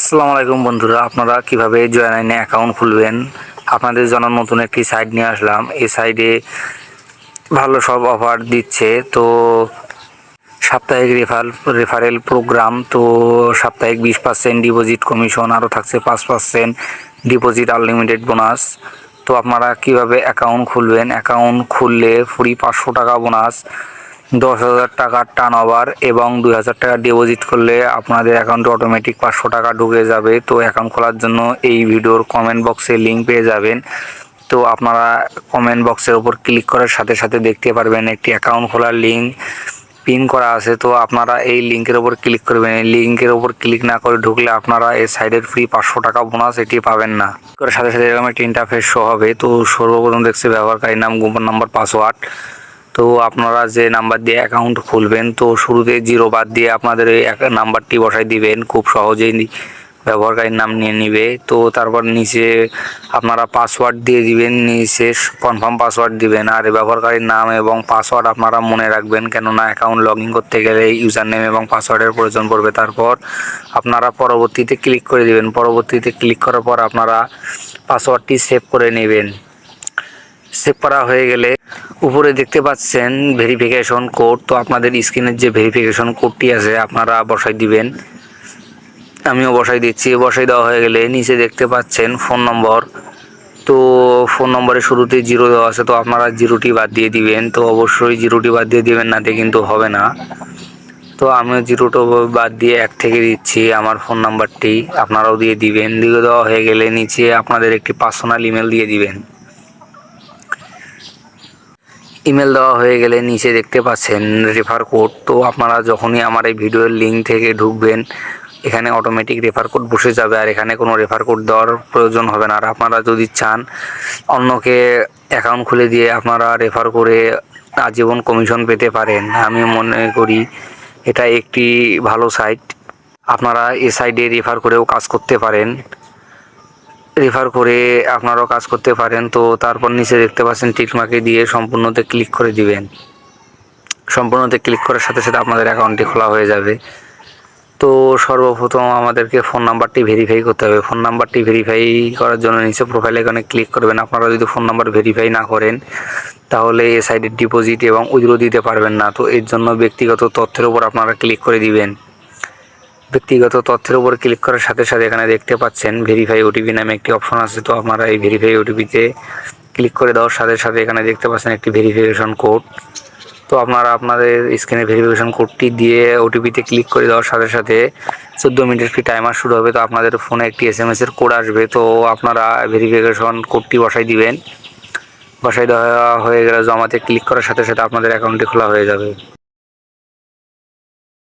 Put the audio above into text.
আসসালামু আলাইকুম বন্ধুরা, আপনারা কিভাবে জয়েনাইনে অ্যাকাউন্ট খুলবেন আপনাদের জন্য নতুন একটি সাইট নিয়ে আসলাম। এই সাইটে ভালো সব অফার দিচ্ছে। তো সাপ্তাহিক রেফারেল প্রোগ্রাম, তো সাপ্তাহিক 20% ডিপোজিট কমিশন, আরও থাকছে 5% ডিপোজিট আনলিমিটেড বোনাস। তো আপনারা কিভাবে অ্যাকাউন্ট খুলবেন, অ্যাকাউন্ট খুললে ফ্রি 500 টাকা বোনাস, 10,000 টাকার টার্ন ওভার এবং 2,000 টাকা ডিপোজিট করলে আপনাদের অ্যাকাউন্টে অটোমেটিক 500 টাকা ঢুকে যাবে। তো অ্যাকাউন্ট খোলার জন্য এই ভিডিওর কমেন্ট বক্সে লিঙ্ক পেয়ে যাবেন। তো আপনারা কমেন্ট বক্সের উপর ক্লিক করার সাথে সাথে দেখতে পারবেন একটি অ্যাকাউন্ট খোলার লিঙ্ক পিন করা আছে। তো আপনারা এই লিঙ্কের উপর ক্লিক করবেন। এই লিঙ্কের উপর ক্লিক না করে ঢুকলে আপনারা এই সাইডের ফ্রি 500 টাকা বোনাস এটি পাবেন না। করার সাথে সাথে এরকম একটা ইন্টারফেস শো হবে। তো সর্বপ্রথম দেখছে ব্যবহারকারীর নাম, গোপন নাম্বার, পাসওয়ার্ড। তো আপনারা যে নাম্বার দিয়ে অ্যাকাউন্ট খুলবেন, তো শুরুতে 0 বাদ দিয়ে আপনাদের এই নাম্বারটি বসাই দিবেন। খুব সহজেই ব্যবহারকারীর নাম নিয়ে নিবে। তো তারপর নিচে আপনারা পাসওয়ার্ড দিয়ে দিবেন, নিচে কনফার্ম পাসওয়ার্ড দিবেন। আর ব্যবহারকারীর নাম এবং পাসওয়ার্ড আপনারা মনে রাখবেন, কেননা অ্যাকাউন্ট লগ ইন করতে গেলে ইউজার নেম এবং পাসওয়ার্ডের প্রয়োজন পড়বে। তারপর আপনারা পরবর্তীতে ক্লিক করে দিবেন। পরবর্তীতে ক্লিক করার পর আপনারা পাসওয়ার্ডটি সেভ করে নেবেন। সেভ করা হয়ে গেলে উপরে দেখতে পাচ্ছেন ভেরিফিকেশন কোড। তো আপনাদের স্ক্রিনের যে ভেরিফিকেশন কোডটি আছে আপনারা বসাই দিবেন। আমিও বসাই দিচ্ছি। বসাই দেওয়া হয়ে গেলে নিচে দেখতে পাচ্ছেন ফোন নম্বর। তো ফোন নম্বরের শুরুতে 0 দেওয়া আছে, তো আপনারা 0টি বাদ দিয়ে দিবেন। তো অবশ্যই 0টি বাদ দিয়ে দিবেন, নাতে কিন্তু হবে না। তো আমিও 0টা বাদ দিয়ে 1 থেকে দিচ্ছি আমার ফোন নাম্বারটি, আপনারাও দিয়ে দিবেন। দিয়ে দেওয়া হয়ে গেলে নিচে আপনাদের একটি পার্সোনাল ইমেল দিয়ে দিবেন। ইমেল দেওয়া হয়ে গেলে নিচে দেখতে পাচ্ছেন রেফার কোড। তো আপনারা যখনই আমার এই ভিডিওর লিঙ্ক থেকে ঢুকবেন, এখানে অটোমেটিক রেফার কোড বসে যাবে, আর এখানে কোনো রেফার কোড দেওয়ার প্রয়োজন হবে না। আর আপনারা যদি চান অন্যকে অ্যাকাউন্ট খুলে দিয়ে আপনারা রেফার করে আজীবন কমিশন পেতে পারেন। আমি মনে করি এটা একটি ভালো সাইট। আপনারা এই সাইডে রেফার করেও কাজ করতে পারেন, রেফার করে আপনারাও কাজ করতে পারেন। তো তারপর নিচে দেখতে পাচ্ছেন টিকমার্কে দিয়ে সম্পূর্ণতে ক্লিক করে দিবেন। সম্পূর্ণতে ক্লিক করার সাথে সাথে আপনাদের অ্যাকাউন্টটি খোলা হয়ে যাবে। তো সর্বপ্রথম আমাদেরকে ফোন নাম্বারটি ভেরিফাই করতে হবে। ফোন নাম্বারটি ভেরিফাই করার জন্য নিচে প্রোফাইল আইকনে ক্লিক করবেন। আপনারা যদি ফোন নাম্বার ভেরিফাই না করেন তাহলে এই সাইডে ডিপোজিট এবং উইথড্র দিতে পারবেন না। তো এর জন্য ব্যক্তিগত তথ্যের উপর আপনারা ক্লিক করে দিবেন। ব্যক্তিগত তথ্যের উপর ক্লিক করার সাথে সাথে এখানে দেখতে পাচ্ছেন ভেরিফাই ওটিপি নামে একটি অপশন আছে। তো আপনারা এই ভেরিফাই ওটিপিতে ক্লিক করে দেওয়ার সাথে সাথে এখানে দেখতে পাচ্ছেন একটি ভেরিফিকেশন কোড। তো আপনারা আপনাদের স্ক্রিনে ভেরিফিকেশন কোডটি দিয়ে ওটিপিতে ক্লিক করে দেওয়ার সাথে সাথে 14 মিনিটের একটি টাইমার শুরু হবে। তো আপনাদের ফোনে একটি SMS এর কোড আসবে। তো আপনারা ভেরিফিকেশন কোডটি বসাই দিবেন। বসাই দেওয়া হয়ে গেলে জমাতে ক্লিক করার সাথে সাথে আপনাদের অ্যাকাউন্টটি খোলা হয়ে যাবে।